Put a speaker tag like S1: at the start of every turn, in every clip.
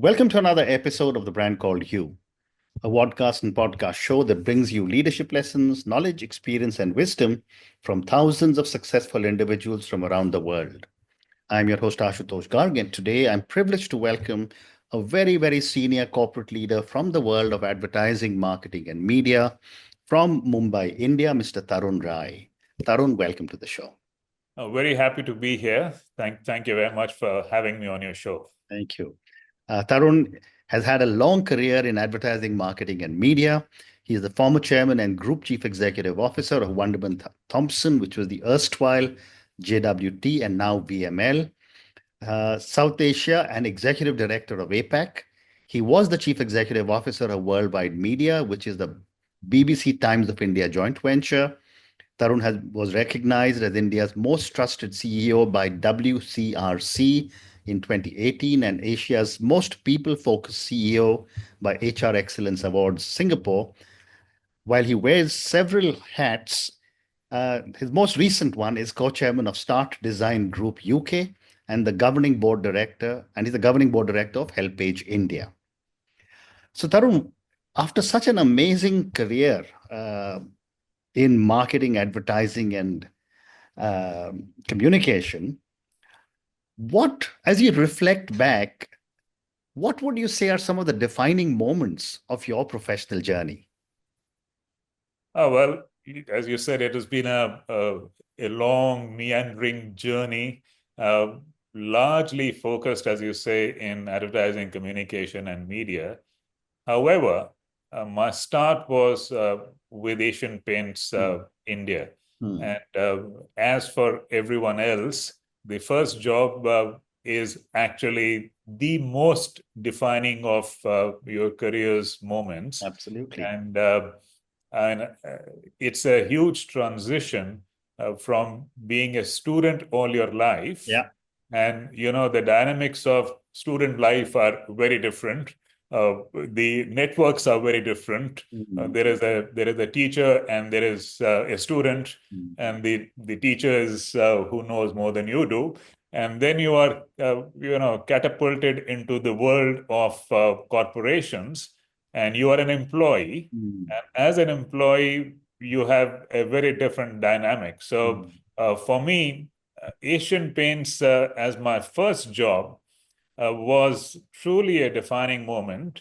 S1: Welcome to another episode of The Brand Called You, a podcast and podcast show that brings you leadership lessons, knowledge, experience, and wisdom from thousands of successful individuals from around the world. I'm your host, Ashutosh Garg, and today I'm privileged to welcome a very, very senior corporate leader from the world of advertising, marketing, and media from Mumbai, India, Mr. Tarun Rai. Tarun, welcome to the show.
S2: Very happy to be here. Thank you very much for having me on your show.
S1: Thank you. Tarun has had a long career in advertising, marketing, and media. He is the former chairman and group chief executive officer of Wunderman Thompson, which was the erstwhile JWT and now VML, South Asia, and executive director of APAC. He was the chief executive officer of Worldwide Media, which is the BBC Times of India joint venture. Tarun was recognized as India's most trusted CEO by WCRC in 2018 and Asia's most people-focused CEO by HR Excellence Awards Singapore. While he wears several hats, his most recent one is co-chairman of Start Design Group UK and the governing board director, and he's the governing board director of HelpAge India. So Tarun, after such an amazing career in marketing, advertising, and communication, as you reflect back, what would you say are some of the defining moments of your professional journey?
S2: Well, as you said, it has been a long, meandering journey, largely focused, as you say, in advertising, communication, and media. However, my start was with Asian Paints India. And as for everyone else, the first job is actually the most defining of your career's moments.
S1: Absolutely.
S2: And it's a huge transition from being a student all your life.
S1: Yeah.
S2: And, the dynamics of student life are very different. The networks are very different. There is a teacher and there is a student, and the teacher is who knows more than you do. And then you are, catapulted into the world of corporations, and you are an employee. And as an employee, you have a very different dynamic. So for me, Asian Paints as my first job was truly a defining moment,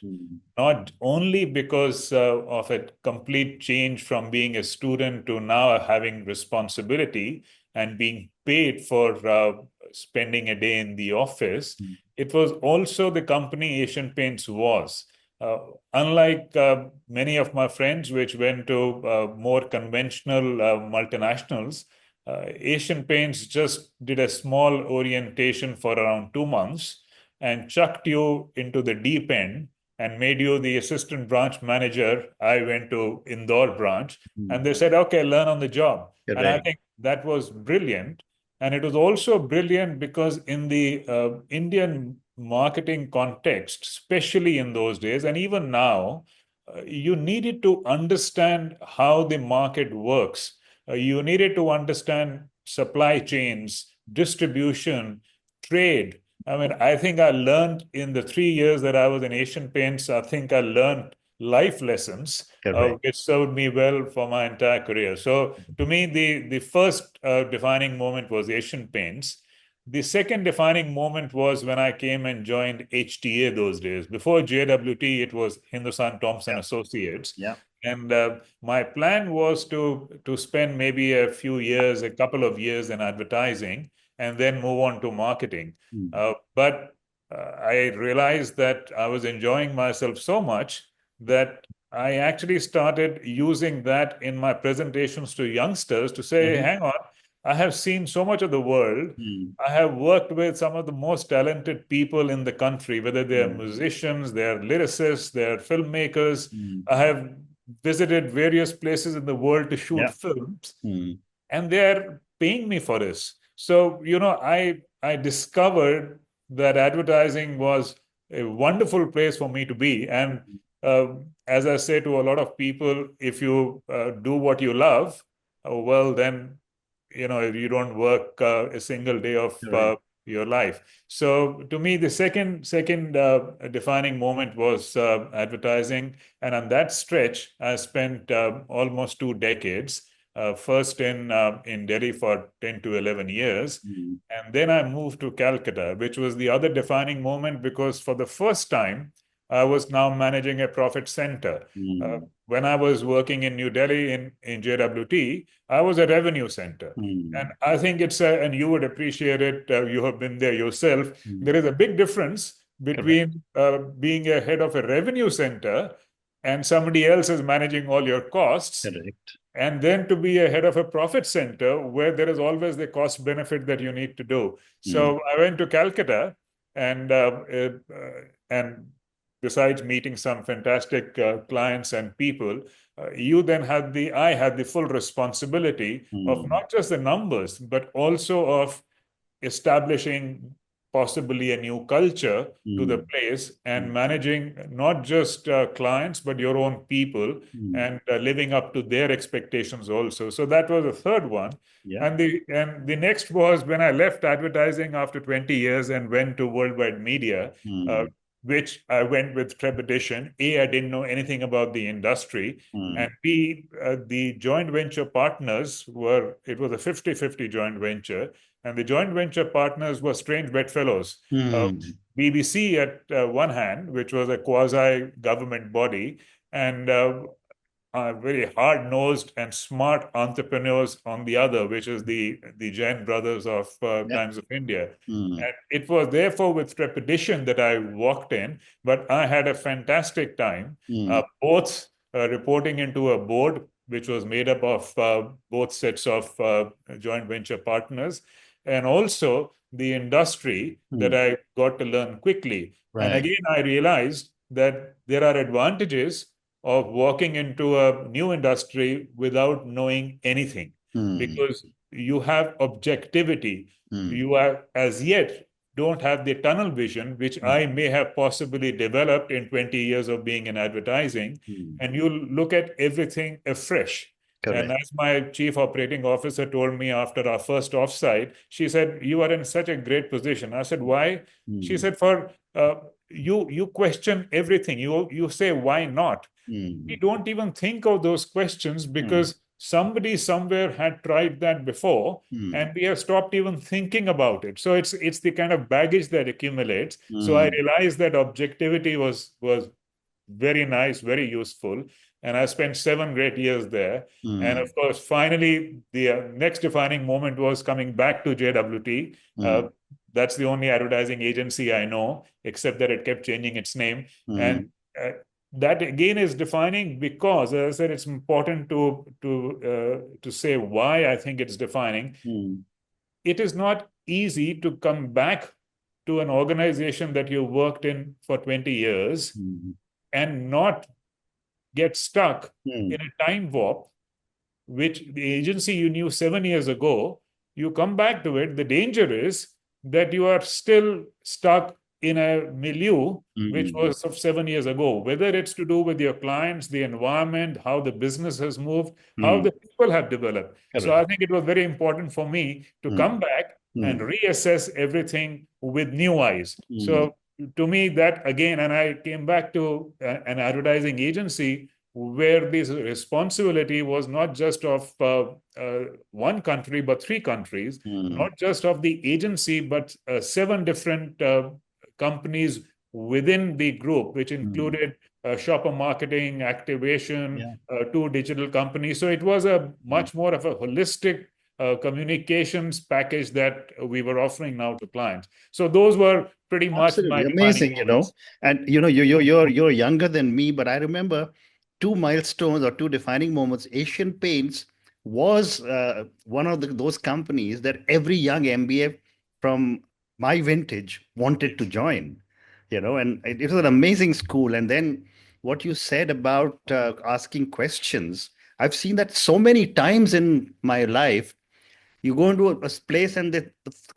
S2: not only because of a complete change from being a student to now having responsibility and being paid for spending a day in the office. It was also the company Asian Paints was. Unlike many of my friends, which went to more conventional multinationals, Asian Paints just did a small orientation for around 2 months and chucked you into the deep end and made you the assistant branch manager. I went to Indore branch and they said, okay, learn on the job.
S1: Correct.
S2: And I think that was brilliant. And it was also brilliant because in the Indian marketing context, especially in those days, and even now, you needed to understand how the market works. You needed to understand supply chains, distribution, trade. I mean, I think I learned in the 3 years that I was in Asian Paints, I think I learned life lessons, which served me well for my entire career. So to me, the first defining moment was Asian Paints. The second defining moment was when I came and joined HTA those days. Before JWT, it was Hindustan Thompson Associates.
S1: Yeah.
S2: And my plan was to spend maybe a couple of years in advertising and then move on to marketing. But I realized that I was enjoying myself so much that I actually started using that in my presentations to youngsters to say, hang on, I have seen so much of the world. I have worked with some of the most talented people in the country, whether they're musicians, they're lyricists, they're filmmakers. I have visited various places in the world to shoot films, and they're paying me for this. So, I discovered that advertising was a wonderful place for me to be. And as I say to a lot of people, if you do what you love, well, then, you don't work a single day of your life. So to me, the second defining moment was advertising, and on that stretch, I spent almost 2 decades. First in Delhi for 10 to 11 years,
S1: Mm,
S2: and then I moved to Calcutta, which was the other defining moment because for the first time, I was now managing a profit center.
S1: mm,
S2: When I was working in New Delhi in JWT, I was a revenue center. And
S1: mm,
S2: I think and you would appreciate it, you have been there yourself.
S1: mm.
S2: There is a big difference
S1: Correct.
S2: between being a head of a revenue center and somebody else is managing all your costs,
S1: Correct.
S2: and then to be a head of a profit center where there is always the cost benefit that you need to do.
S1: Mm,
S2: So I went to Calcutta, and besides meeting some fantastic clients and people, I had the full responsibility of
S1: mm,
S2: not just the numbers, but also of establishing possibly a new culture to the
S1: mm,
S2: place and
S1: mm,
S2: managing not just clients, but your own people
S1: mm.
S2: and living up to their expectations also. So that was the third one.
S1: Yeah.
S2: And the next was when I left advertising after 20 years and went to worldwide media, uh,
S1: Mm,
S2: which I went with trepidation. A, I didn't know anything about the industry. And
S1: mm,
S2: B, the joint venture partners it was a 50-50 joint venture. And the joint venture partners were strange bedfellows.
S1: mm,
S2: BBC at one hand, which was a quasi-government body, and very hard-nosed and smart entrepreneurs on the other, which is the Jain brothers of
S1: yeah.
S2: Times of India.
S1: Mm,
S2: And it was therefore with trepidation that I walked in, but I had a fantastic time,
S1: mm,
S2: both reporting into a board which was made up of both sets of joint venture partners, and also the industry that
S1: mm.
S2: I got to learn quickly. And
S1: Right.
S2: again, I realized that there are advantages of walking into a new industry without knowing anything
S1: Mm,
S2: because you have objectivity.
S1: mm,
S2: You are as yet don't have the tunnel vision, which
S1: mm,
S2: I may have possibly developed in 20 years of being in advertising.
S1: mm.
S2: And you look at everything afresh. And
S1: Correct.
S2: as my chief operating officer told me after our first offsite, she said, "You are in such a great position." I said, "Why?" She
S1: Mm,
S2: said, "For you question everything. You say, why not?" We
S1: mm,
S2: don't even think of those questions
S1: mm,
S2: because somebody somewhere had tried that before
S1: mm,
S2: and we have stopped even thinking about it. So it's the kind of baggage that accumulates. So I
S1: mm,
S2: realized that objectivity was very nice, very useful. And I spent 7 great years there. And of
S1: mm,
S2: course, finally, the next defining moment was coming back to JWT.
S1: mm,
S2: That's the only advertising agency I know, except that it kept changing its name. And
S1: mm,
S2: uh, that again is defining because, as I said, it's important to say why I think it's defining.
S1: mm,
S2: It is not easy to come back to an organization that you worked in for 20 years
S1: mm,
S2: and not get stuck in
S1: mm,
S2: a time warp, which the agency you knew 7 years ago, you come back to it. The danger is that you are still stuck in a milieu which
S1: mm,
S2: was of 7 years ago, whether it's to do with your clients, the environment, how the business has moved, how
S1: mm.
S2: the people have developed. So
S1: Correct.
S2: I think it was very important for me to come
S1: Mm,
S2: back and
S1: mm,
S2: reassess everything with new eyes.
S1: mm,
S2: So to me, that again, and I came back to an advertising agency where this responsibility was not just of one country, but 3 countries,
S1: mm.
S2: not just of the agency, but 7 different companies within the group, which
S1: Mm.
S2: included shopper marketing, activation,
S1: Yeah.
S2: 2 digital companies. So it was a
S1: Mm.
S2: much more of a holistic communications package that we were offering now to clients. So those were pretty much my
S1: Absolutely
S2: defining
S1: amazing,
S2: moments.
S1: And you're younger than me, but I remember two milestones or two defining moments. Asian Paints was one of those companies that every young MBA from my vintage wanted to join, and it was an amazing school. And then what you said about asking questions, I've seen that so many times in my life. You go into a place and the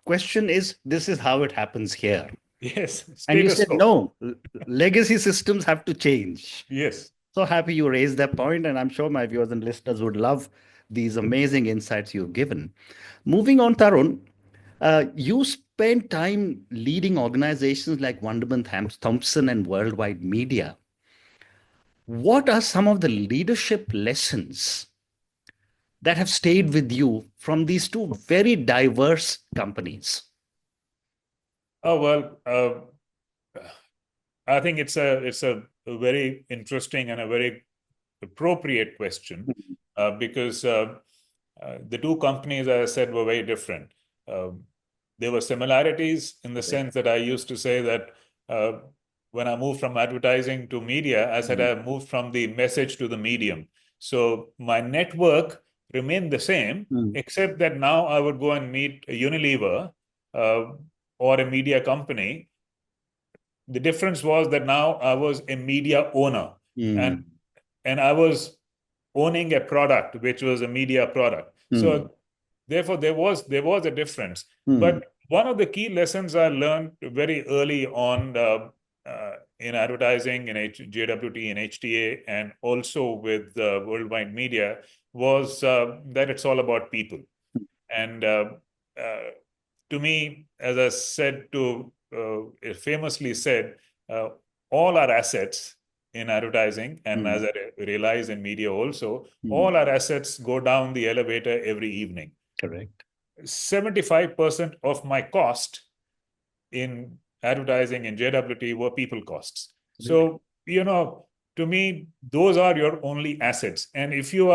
S1: question is, this is how it happens here.
S2: Yes,
S1: And you
S2: status
S1: said,
S2: quo.
S1: no, legacy systems have to change.
S2: Yes.
S1: So happy you raised that point, and I'm sure my viewers and listeners would love these amazing insights you've given. Moving on, Tarun, you spent time leading organizations like Wunderman, Thompson, and Worldwide Media. What are some of the leadership lessons that have stayed with you from these two very diverse companies?
S2: Oh, well, I think it's a very interesting and a very appropriate question because the two companies, as I said, were very different. There were similarities in the sense that I used to say that when I moved from advertising to media, I said I moved from the message to the medium. So my network remained the same, except that now I would go and meet a Unilever or a media company. The difference was that now I was a media owner, and I was owning a product which was a media product. So therefore there was a difference. But one of the key lessons I learned very early on in advertising, in JWT, in HTA, and also with Worldwide Media was that it's all about people. And to me, as I said to famously said, all our assets in advertising, and as I realize in media also, all our assets go down the elevator every evening.
S1: Correct.
S2: 75% of my cost in advertising in JWT were people costs. So, to me, those are your only assets. And if you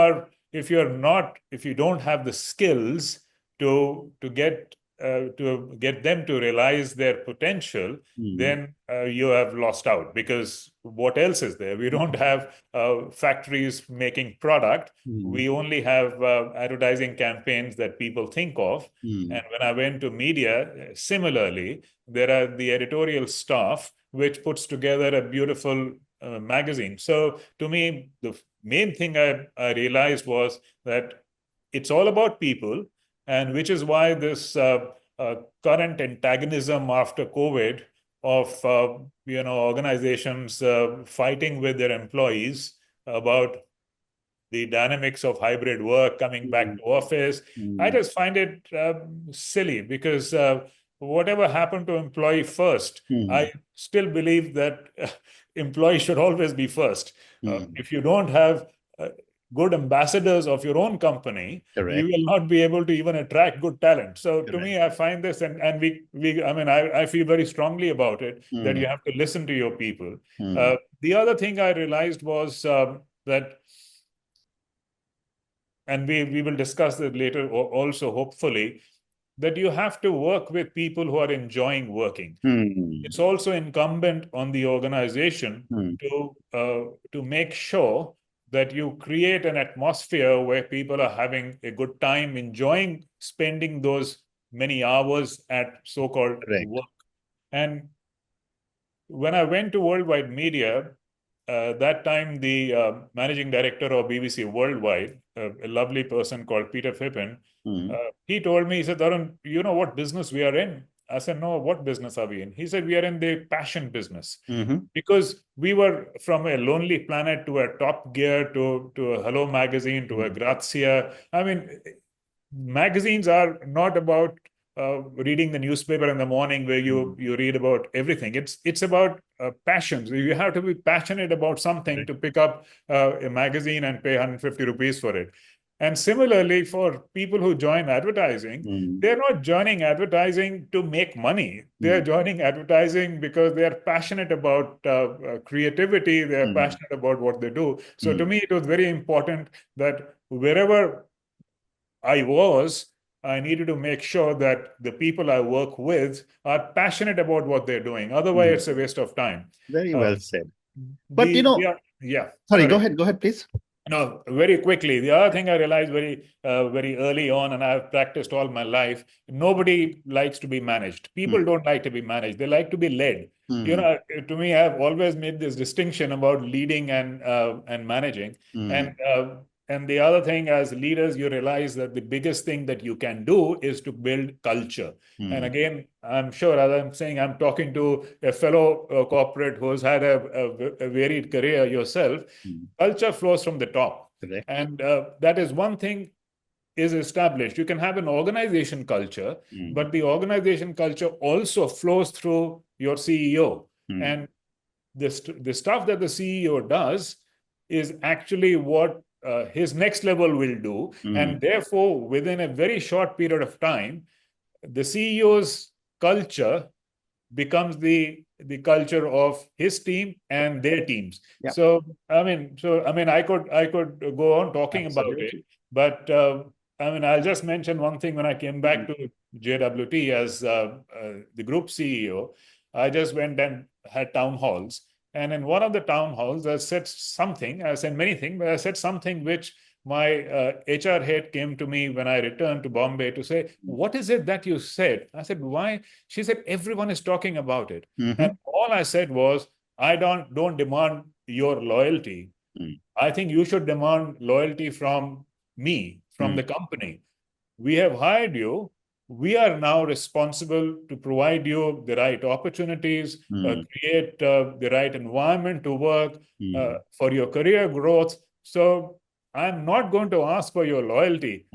S2: don't have the skills to get them to realize their potential, then you have lost out, because what else is there? We don't have factories making product. We only have advertising campaigns that people think of. And when I went to media, similarly, there are the editorial staff which puts together a beautiful magazine. So to me, the main thing I realized was that it's all about people, and which is why this current antagonism after COVID of organizations fighting with their employees about the dynamics of hybrid work, coming back to office. I just find it silly, because whatever happened to employee first, I still believe that employee should always be first. If you don't have good ambassadors of your own company, you will not be able to even attract good talent. So to me, I find this, and I feel very strongly about it, that you have to listen to your people. The other thing I realized was that, and we will discuss that later also, hopefully, that you have to work with people who are enjoying working. It's also incumbent on the organization to make sure that you create an atmosphere where people are having a good time, enjoying spending those many hours at so-called work. And when I went to Worldwide Media, that time the managing director of BBC Worldwide, a lovely person called Peter Phippen, he told me, he said, Tarun, you know what business we are in? I said, no, what business are we in? He said, we are in the passion business. Because we were from a Lonely Planet to a Top Gear to a Hello Magazine to a Grazia. I mean, magazines are not about reading the newspaper in the morning where you read about everything. It's about passions. You have to be passionate about something to pick up a magazine and pay 150 rupees for it. And similarly, for people who join advertising, they're not joining advertising to make money. They're joining advertising because they are passionate about creativity. They are passionate about what they do. So to me, it was very important that wherever I needed to make sure that the people I work with are passionate about what they're doing. Otherwise, it's a waste of time.
S1: Very well said. But sorry, go ahead, please.
S2: No, very quickly. The other thing I realized very early on, and I've practiced all my life, nobody likes to be managed. People don't like to be managed. They like to be led. To me, I've always made this distinction about leading and managing. And the other thing, as leaders, you realize that the biggest thing that you can do is to build culture. And again, I'm sure, as I'm saying, I'm talking to a fellow corporate who's had a varied career yourself. Culture flows from the top. And that is one thing. is established. You can have an organization culture, but the organization culture also flows through your CEO. And the stuff that the CEO does is actually what his next level will do. And therefore, within a very short period of time, the CEO's culture becomes the culture of his team and their teams.
S1: Yeah.
S2: So I mean, I could go on talking about it, but I mean, I'll just mention one thing. When I came back to JWT as the group CEO, I just went and had town halls. And in one of the town halls, I said many things, but I said something which my HR head came to me when I returned to Bombay to say, what is it that you said? I said, why? She said, everyone is talking about it. And all I said was, I don't demand your loyalty. I think you should demand loyalty from me, from the company. We have hired you. We are now responsible to provide you the right opportunities, create the right environment to work for your career growth. So I'm not going to ask for your loyalty.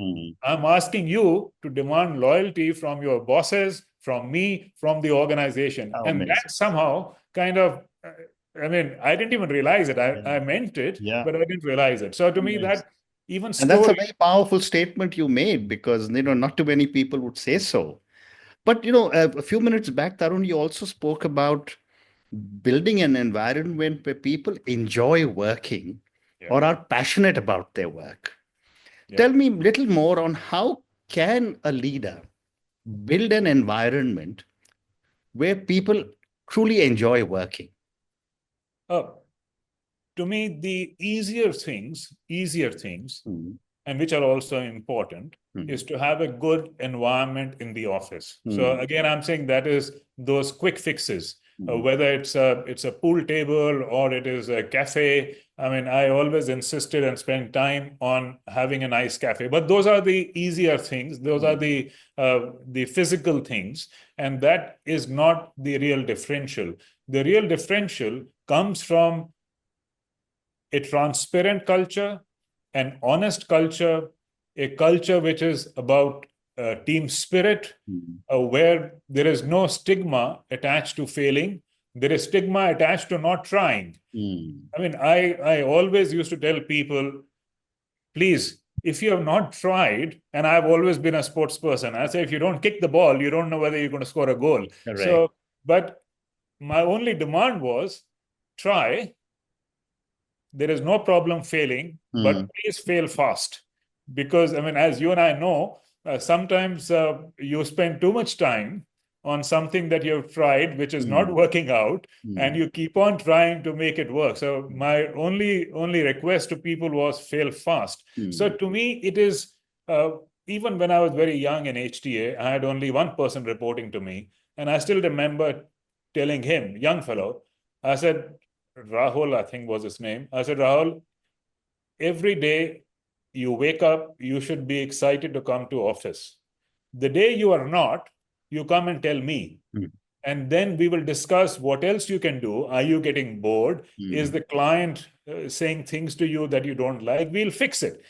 S2: I'm asking you to demand loyalty from your bosses, from me, from the organization. And that somehow kind of, I mean, I didn't even realize it. I meant it, but I didn't realize it. So to me, that even
S1: and that's a very powerful statement you made, because not too many people would say so. But a few minutes back, Tarun, you also spoke about building an environment where people enjoy working or are passionate about their work. Tell me a little more on how can a leader build an environment where people truly enjoy working?
S2: To me, the easier things, and which are also important, is to have a good environment in the office. So again, I'm saying that is those quick fixes, whether it's a pool table or it is a cafe. I mean, I always insisted and spent time on having a nice cafe. But those are the easier things. Those are the physical things. And that is not the real differential. The real differential comes from a transparent culture, an honest culture, a culture which is about team spirit, where there is no stigma attached to failing. There is stigma attached to not trying. I mean, I always used to tell people, please, if you have not tried, and I've always been a sports person, I say, if you don't kick the ball, you don't know whether you're going to score a goal.
S1: Right.
S2: So, but my only demand was try. There is no problem failing, but please fail fast. Because, I mean, as you and I know, sometimes you spend too much time on something that you've tried, which is not working out, and you keep on trying to make it work. So my only request to people was fail fast. So to me, it is, even when I was very young in HTA, I had only one person reporting to me. And I still remember telling him, young fellow, I said, Rahul, I think was his name. I said, Rahul, every day you wake up, you should be excited to come to office. The day you are not, you come and tell me. And then we will discuss what else you can do. Are you getting bored? Is the client saying things to you that you don't like? We'll fix it.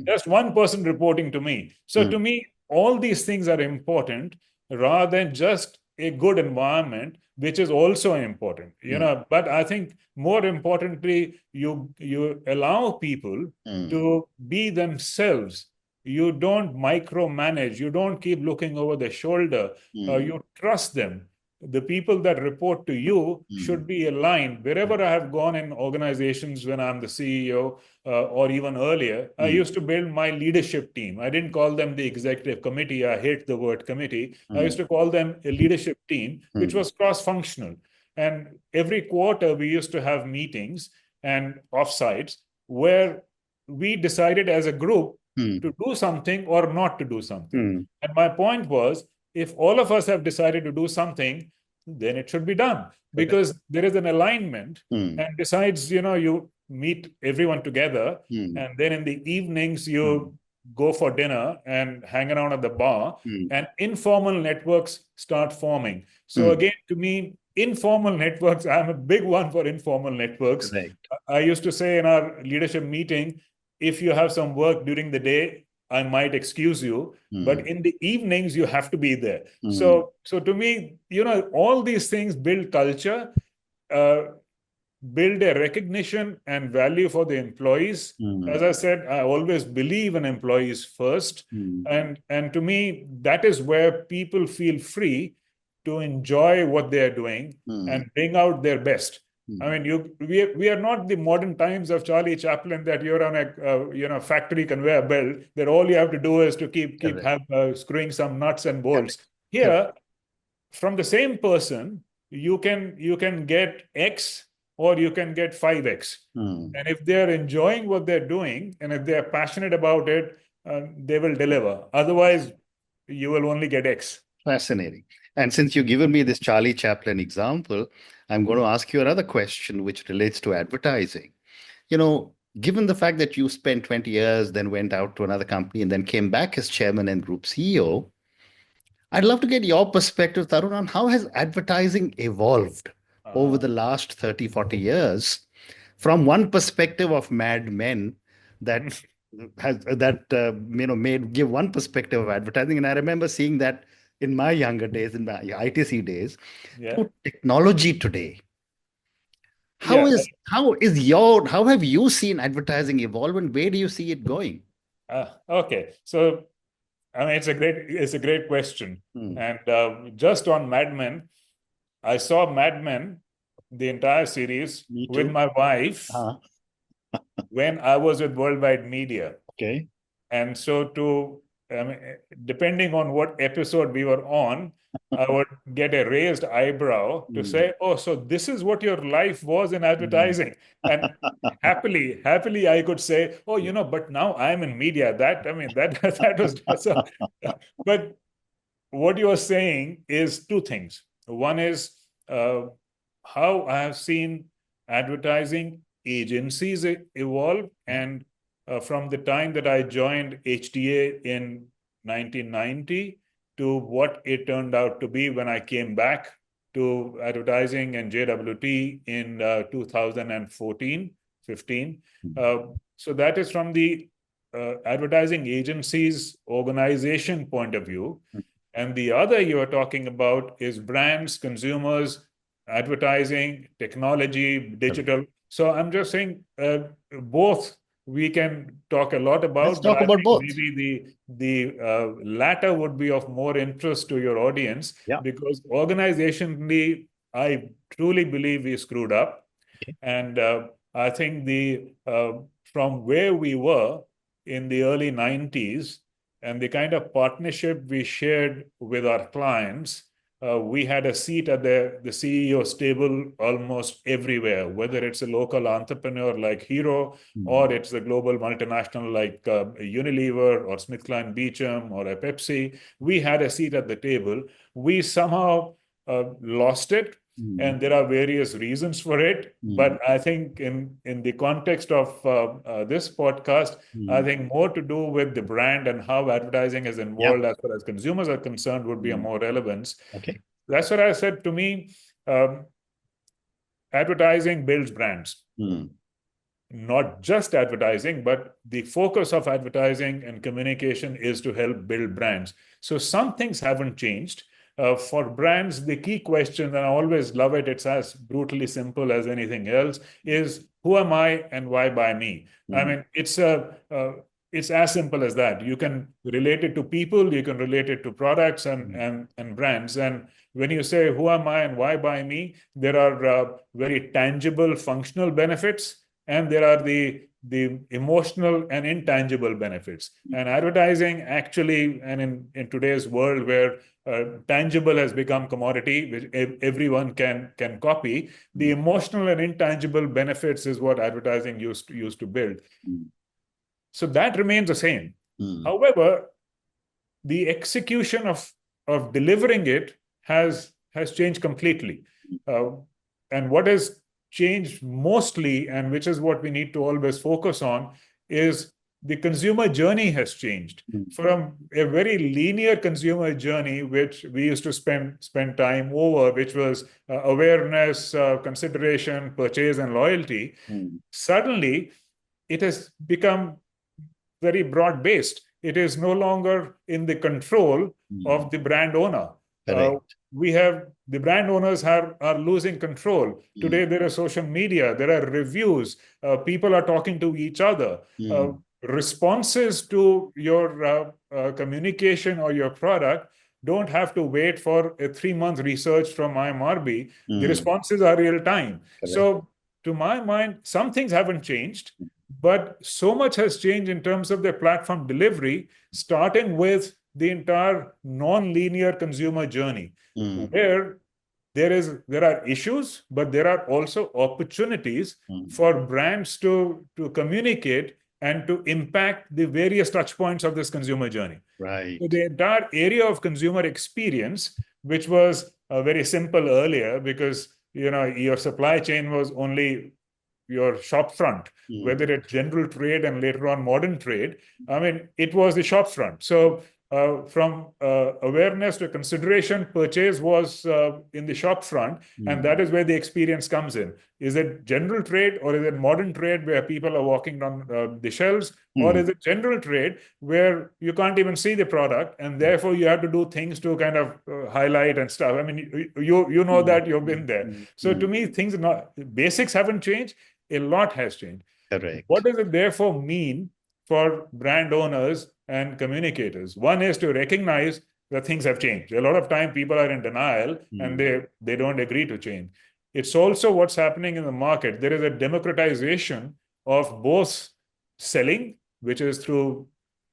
S2: Just one person reporting to me. So to me, all these things are important rather than just a good environment, which is also important, but I think more importantly, you allow people to be themselves. You don't micromanage. You don't keep looking over their shoulder. You trust them. The people that report to you should be aligned. Wherever I have gone in organizations when I'm the CEO or even earlier, I used to build my leadership team. I didn't call them the executive committee. I hate the word committee. I used to call them a leadership team, which was cross-functional. And every quarter, we used to have meetings and offsites where we decided as a group to do something or not to do something. And my point was, if all of us have decided to do something, then it should be done, because there is an alignment. And besides, you meet everyone together, and then in the evenings, you go for dinner and hang around at the bar, and informal networks start forming. So again, to me, informal networks, I'm a big one for informal networks.
S1: Right.
S2: I used to say in our leadership meeting, if you have some work during the day, I might excuse you, but in the evenings you have to be there. So to me, all these things build culture, uh, build a recognition and value for the employees. As I said, I always believe in employees first. And to me, that is where people feel free to enjoy what they are doing and bring out their best. I mean, we are not the modern times of Charlie Chaplin that you're on a factory conveyor belt that all you have to do is to keep screwing some nuts and bolts. Here, from the same person, you can get X or you can get 5X. And if they're enjoying what they're doing and if they're passionate about it, they will deliver. Otherwise, you will only get X.
S1: Fascinating. And since you've given me this Charlie Chaplin example, I'm going to ask you another question which relates to advertising. Given the fact that you spent 20 years, then went out to another company and then came back as chairman and group CEO, I'd love to get your perspective, Tarun, on how has advertising evolved over the last 30, 40 years from one perspective of Mad Men that made give one perspective of advertising. And I remember seeing that in my younger days, in my ITC days, to technology today. How have you seen advertising evolve and where do you see it going?
S2: Okay. So I mean, it's a great question. And just on Mad Men, I saw Mad Men, the entire series, with my wife when I was with Worldwide Media.
S1: Okay.
S2: And so depending on what episode we were on, I would get a raised eyebrow to say, oh, so this is what your life was in advertising. And happily, I could say, oh, but now I'm in media. That was so. But what you are saying is two things. One is how I have seen advertising agencies evolve. And from the time that I joined HTA in 1990 to what it turned out to be when I came back to advertising and JWT in 2014, 15. So that is from the advertising agencies organization point of view. And the other you are talking about is brands, consumers, advertising, technology, digital. So I'm just saying both we can talk a lot about.
S1: Let's talk about both.
S2: Maybe the latter would be of more interest to your audience because organizationally, I truly believe we screwed up. And I think from where we were in the early 90s, and the kind of partnership we shared with our clients, we had a seat at the CEO's table almost everywhere, whether it's a local entrepreneur like Hero, or it's a global multinational like Unilever or SmithKline Beecham or a Pepsi. We had a seat at the table. We somehow lost it. And there are various reasons for it. But I think in the context of this podcast, I think more to do with the brand and how advertising is involved as far as consumers are concerned would be a more relevance.
S1: Okay.
S2: That's what I said. To me, advertising builds brands. Not just advertising, but the focus of advertising and communication is to help build brands. So some things haven't changed. For brands, the key question, and I always love it, it's as brutally simple as anything else, is who am I and why buy me? I mean, it's as simple as that. You can relate it to people, you can relate it to products and brands. And when you say who am I and why buy me, there are very tangible functional benefits, and there are the emotional and intangible benefits. And advertising actually, and in today's world where tangible has become commodity, which everyone can copy, the emotional and intangible benefits is what advertising used to build. So that remains the same. However, the execution of delivering it has changed completely. And what has changed mostly, and which is what we need to always focus on, is the consumer journey has changed from a very linear consumer journey, which we used to spend time over, which was awareness, consideration, purchase, and loyalty. Suddenly, it has become very broad-based. it is no longer in the control of the brand owner.
S1: Correct.
S2: We have the brand owners are losing control. Today, there are social media, there are reviews, people are talking to each other. Responses to your communication or your product don't have to wait for a 3-month research from IMRB. The responses are real time.
S1: Correct.
S2: So, to my mind, some things haven't changed, but so much has changed in terms of their platform delivery, starting with the entire non-linear consumer journey, where there are issues, but there are also opportunities for brands to communicate and to impact the various touch points of this consumer journey.
S1: Right.
S2: So the entire area of consumer experience, which was very simple earlier, because your supply chain was only your shop front, whether it's general trade and later on modern trade. I mean, it was the shop front. So from awareness to consideration, purchase was in the shop front, and that is where the experience comes in. Is it general trade, or is it modern trade where people are walking down the shelves, or is it general trade where you can't even see the product, and therefore you have to do things to kind of highlight and stuff? I mean, you know that you've been there. So to me, basics haven't changed. A lot has changed.
S1: Correct.
S2: What does it therefore mean for brand owners and communicators? One is to recognize that things have changed. A lot of time people are in denial and they don't agree to change. It's also what's happening in the market. There is a democratization of both selling, which is through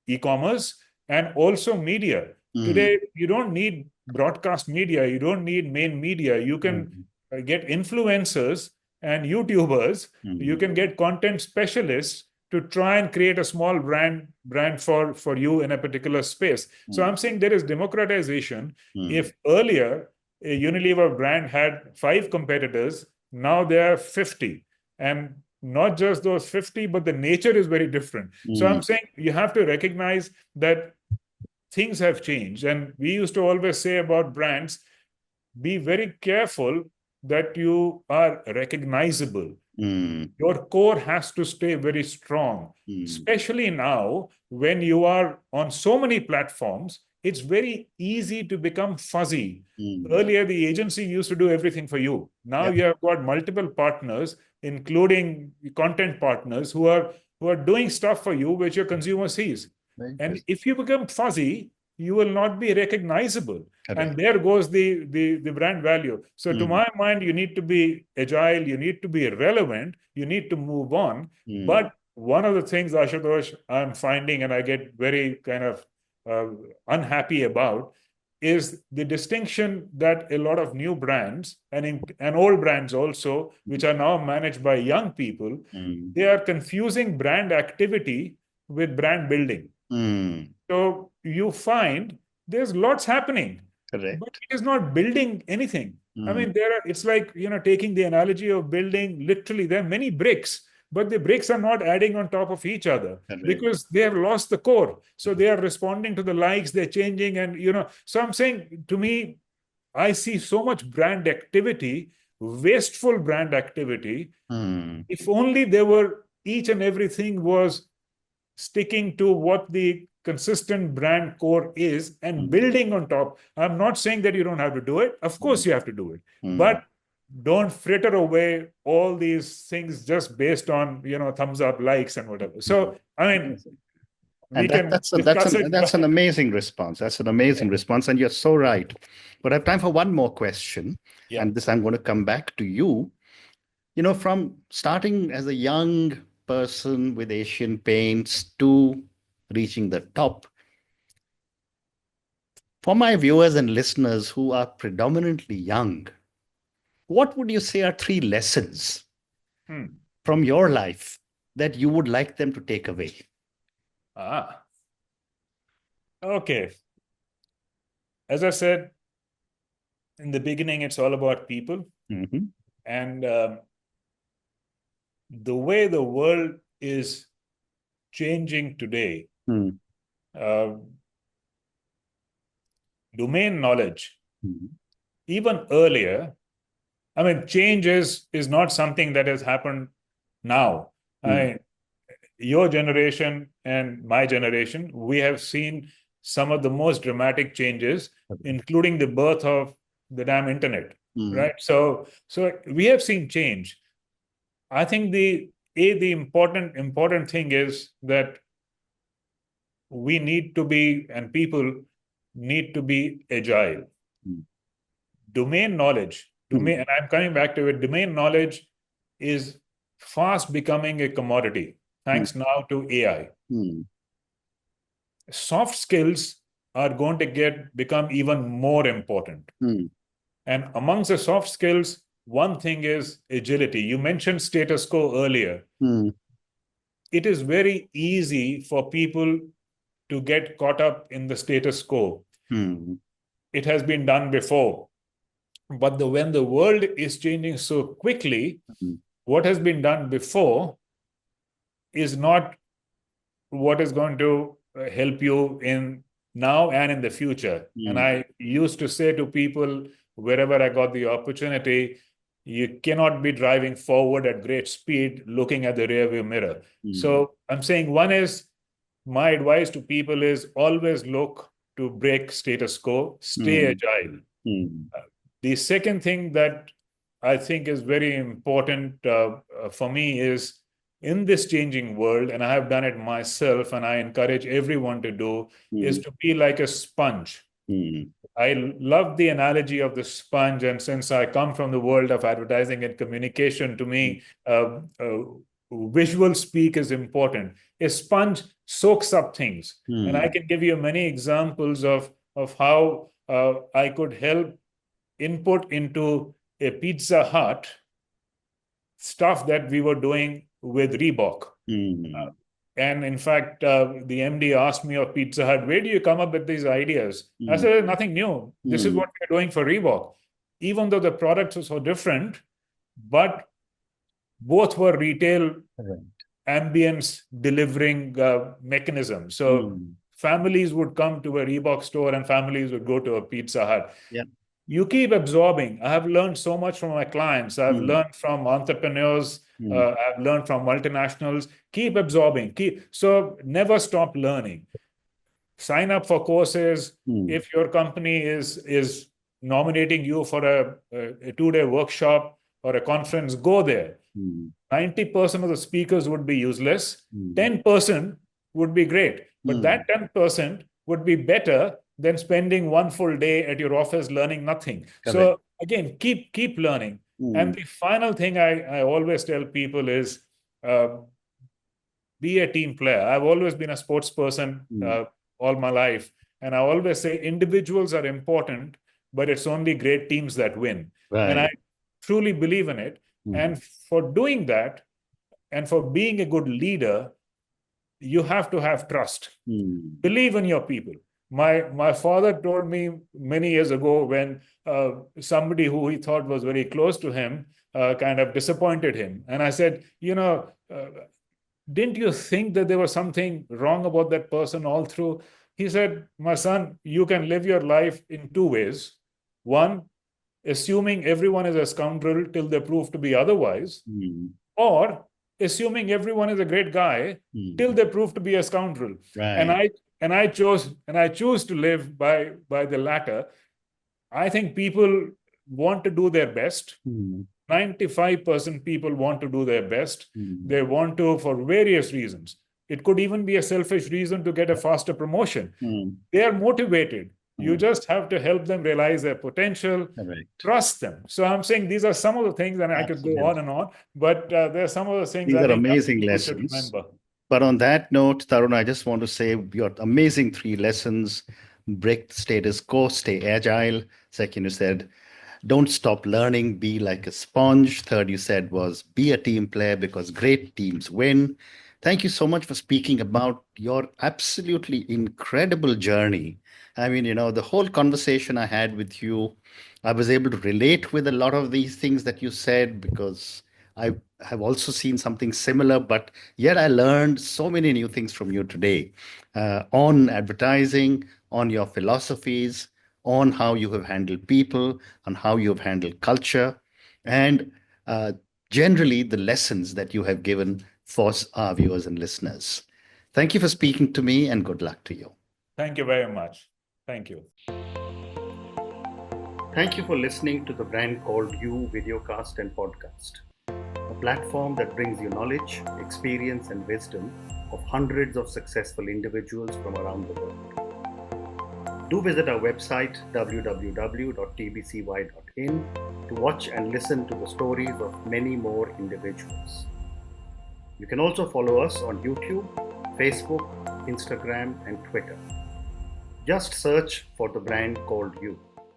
S2: e-commerce, and also media. Today, you don't need broadcast media. You don't need main media. You can get influencers and YouTubers. You can get content specialists to try and create a small brand for you in a particular space. So I'm saying there is democratization. If earlier a Unilever brand had 5 competitors, now there are 50. And not just those 50, but the nature is very different. So I'm saying you have to recognize that things have changed. And we used to always say about brands, be very careful that you are recognizable. Your core has to stay very strong, especially now when you are on so many platforms. It's very easy to become fuzzy. Earlier, the agency used to do everything for you. Now you have got multiple partners, including content partners who are doing stuff for you, which your consumer sees. And if you become fuzzy, you will not be recognizable. Correct. And there goes the brand value. So to my mind, you need to be agile, you need to be relevant, you need to move on. But one of the things, Ashutosh, I'm finding, and I get very kind of unhappy about, is the distinction that a lot of new brands and old brands also, which are now managed by young people, they are confusing brand activity with brand building. So you find there's lots happening,
S1: correct,
S2: but it is not building anything. I mean, it's like, taking the analogy of building, literally, there are many bricks, but the bricks are not adding on top of each other because they have lost the core. So they are responding to the likes, they're changing. And, so I'm saying, to me, I see so much brand activity, wasteful brand activity. If only there were, each and everything was sticking to what the consistent brand core is and building on top. I'm not saying that you don't have to do it. Of course you have to do it. But don't fritter away all these things just based on, thumbs up, likes and whatever. So, I mean, we can discuss it.
S1: That's an amazing response. That's an amazing response. And you're so right. But I have time for one more question. And this, I'm going to come back to you. From starting as a young person with Asian Paints to reaching the top, for my viewers and listeners who are predominantly young, what would you say are 3 lessons from your life that you would like them to take away?
S2: Okay. As I said in the beginning, it's all about people. And the way the world is changing today, domain knowledge, even earlier, I mean, change is not something that has happened now. your generation and my generation, we have seen some of the most dramatic changes, including the birth of the damn internet, right? So we have seen change. I think the important thing is that we need to be, and people need to be agile. Domain knowledge, and I'm coming back to it, domain knowledge is fast becoming a commodity, thanks now to AI. Soft skills are going to become even more important. And amongst the soft skills, one thing is agility. You mentioned status quo earlier. It is very easy for people to get caught up in the status quo. It has been done before. But when the world is changing so quickly, what has been done before is not what is going to help you in now and in the future. And I used to say to people, wherever I got the opportunity, you cannot be driving forward at great speed looking at the rearview mirror. So I'm saying one is, my advice to people is always look to break status quo, stay agile. The second thing that I think is very important for me is, in this changing world, and I have done it myself, and I encourage everyone to do, is to be like a sponge. I love the analogy of the sponge, and since I come from the world of advertising and communication, to me, visual speak is important. A sponge soaks up things, and I can give you many examples of how I could help input into a Pizza Hut stuff that we were doing with Reebok. And in fact, the MD asked me of Pizza Hut, where do you come up with these ideas? I said, nothing new. This is what we're doing for Reebok. Even though the products were so different, but both were retail ambience delivering mechanisms. So families would come to a Reebok store and families would go to a Pizza Hut. You keep absorbing. I have learned so much from my clients. I've learned from entrepreneurs. I've learned from multinationals. Keep absorbing. So never stop learning. Sign up for courses. If your company is nominating you for a 2-day workshop or a conference, go there. 90% of the speakers would be useless. 10% would be great. But that 10% would be better than spending one full day at your office learning nothing. Correct. So again, keep learning. And the final thing I always tell people is be a team player. I've always been a sports person all my life. And I always say individuals are important, but it's only great teams that win. And I truly believe in it. And for doing that, and for being a good leader, you have to have trust. Believe in your people. My father told me many years ago, when somebody who he thought was very close to him kind of disappointed him. And I said, didn't you think that there was something wrong about that person all through? He said, my son, you can live your life in two ways. One, assuming everyone is a scoundrel till they prove to be otherwise, or assuming everyone is a great guy till they prove to be a scoundrel. And I choose to live by the latter. I think people want to do their best. 95% people want to do their best. They want to, for various reasons. It could even be a selfish reason to get a faster promotion. They are motivated. You just have to help them realize their potential, trust them. So I'm saying these are some of the things, and I could go on and on, but there are some of the things
S1: these
S2: I
S1: are
S2: think
S1: amazing
S2: people
S1: lessons.
S2: should remember.
S1: But on that note, Tarun, I just want to say your amazing 3 lessons: break the status quo, stay agile. Second, you said, don't stop learning, be like a sponge. Third, you said was be a team player because great teams win. Thank you so much for speaking about your absolutely incredible journey. I mean, the whole conversation I had with you, I was able to relate with a lot of these things that you said, because I have also seen something similar, but yet I learned so many new things from you today on advertising, on your philosophies, on how you have handled people, on how you have handled culture, and generally the lessons that you have given for our viewers and listeners. Thank you for speaking to me, and good luck to you.
S2: Thank you very much. Thank you.
S1: Thank you for listening to the Brand Called You videocast and podcast, a platform that brings you knowledge, experience, and wisdom of hundreds of successful individuals from around the world. Do visit our website www.tbcy.in to watch and listen to the stories of many more individuals. You can also follow us on YouTube, Facebook, Instagram, and Twitter. Just search for the Brand Called You.